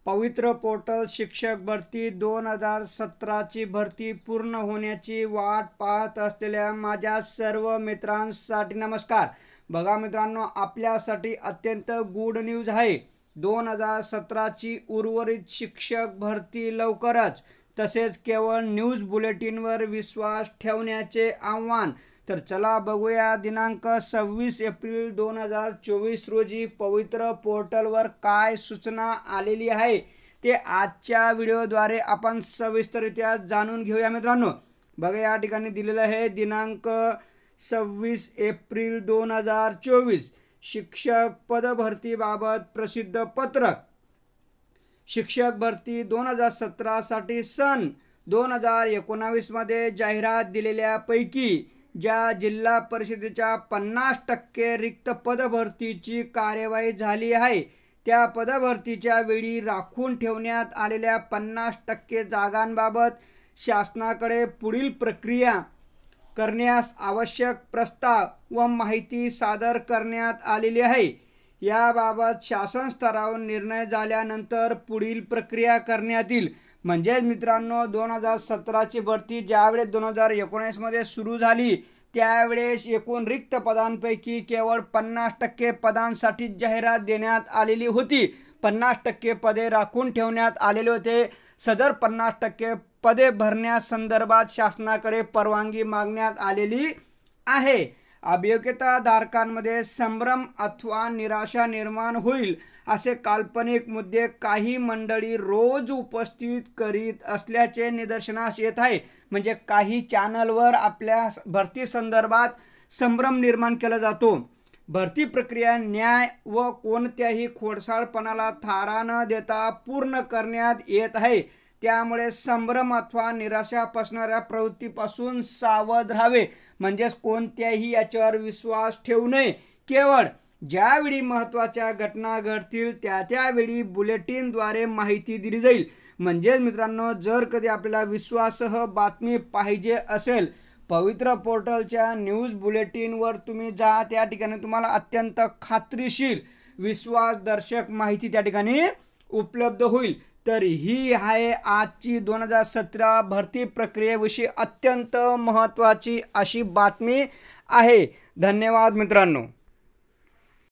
पवित्र पोर्टल शिक्षक भरती 2017 ची भरती पूर्ण होण्याची वाट पाहत असलेल्या माझ्या सर्व मित्रांसाठी नमस्कार। बघा मित्रांनो, आपल्यासाठी अत्यंत गुड न्यूज आहे। 2017 ची उर्वरित शिक्षक भरती लवकरच। तसेच केवळ न्यूज बुलेटिनवर विश्वास ठेवण्याचे आव्हान। तर चला बघूया, दिनांक 26 एप्रिल 2024 रोजी पवित्र पोर्टलवर काय सूचना आलेली आहे ते आजच्या व्हिडिओद्वारे आपण सविस्तररित्या जाणून घेऊया मित्रांनो। बघा, या ठिकाणी दिलेलं आहे दिनांक 26 एप्रिल 2024 शिक्षक पदभरतीबाबत प्रसिद्ध पत्रक। शिक्षक भरती 2017 साठी सन 2019 मध्ये जाहिरात दिलेल्यापैकी ज्या जिल्हा परिषदेच्या 50% रिक्त पदभरतीची कार्यवाही झाली आहे, त्या पदभरतीच्या वेळी राखून ठेवण्यात आलेल्या 50% जागांबाबत शासनाकडे पुढील प्रक्रिया करण्यास आवश्यक प्रस्ताव व माहिती सादर करण्यात आलेली आहे। याबाबत शासन स्तरावर निर्णय झाल्यानंतर पुढील प्रक्रिया करण्यात येईल। म्हणजे मित्रांनो, 2017 ची भरती ज्यावेळेस 2019 मध्ये सुरू झाली त्यावेळेस एकूण रिक्त पदांपैकी केवळ 50% पदांसाठी जाहिरात देण्यात आलेली होती। 50% पदे राखून ठेवण्यात आलेले होते। सदर 50% पदे भरण्यासंदर्भात शासनाकडे परवानगी मागण्यात आलेली आहे। अभियोग्यताधारकांमध्ये संभ्रम अथवा निराशा निर्माण होईल असे काल्पनिक मुद्दे काही मंडळी रोज उपस्थित करीत असल्याचे निदर्शनास येत आहे। म्हणजे काही चॅनलवर आपल्या भरती संदर्भात संभ्रम निर्माण केला जातो। भरती प्रक्रिया न्याय व कोणत्याही खोडसाळपणाला थारा न देता पूर्ण करण्यात येत आहे। त्यामुळे संभ्रम अथवा निराशा पसणाऱ्या प्रवृत्तीपासून सावध राहावे। म्हणजेच कोणत्याही याच्यावर विश्वास ठेवू नये। केवळ ज्यावेळी महत्त्वाच्या घटना घडतील त्यावेळी बुलेटिनद्वारे माहिती दिली जाईल। म्हणजे मित्रांनो, जर कधी आपल्याला विश्वासार्ह बातमी पाहिजे असेल, पवित्र पोर्टलच्या न्यूज बुलेटिनवर तुम्ही जा, त्या ठिकाणी तुम्हाला अत्यंत खात्रीशीर विश्वासदर्शक माहिती त्या ठिकाणी उपलब्ध होईल। तर ही आहे आजची 2017 भरती प्रक्रियेविषयी अत्यंत महत्त्वाची अशी बातमी आहे। धन्यवाद मित्रांनो।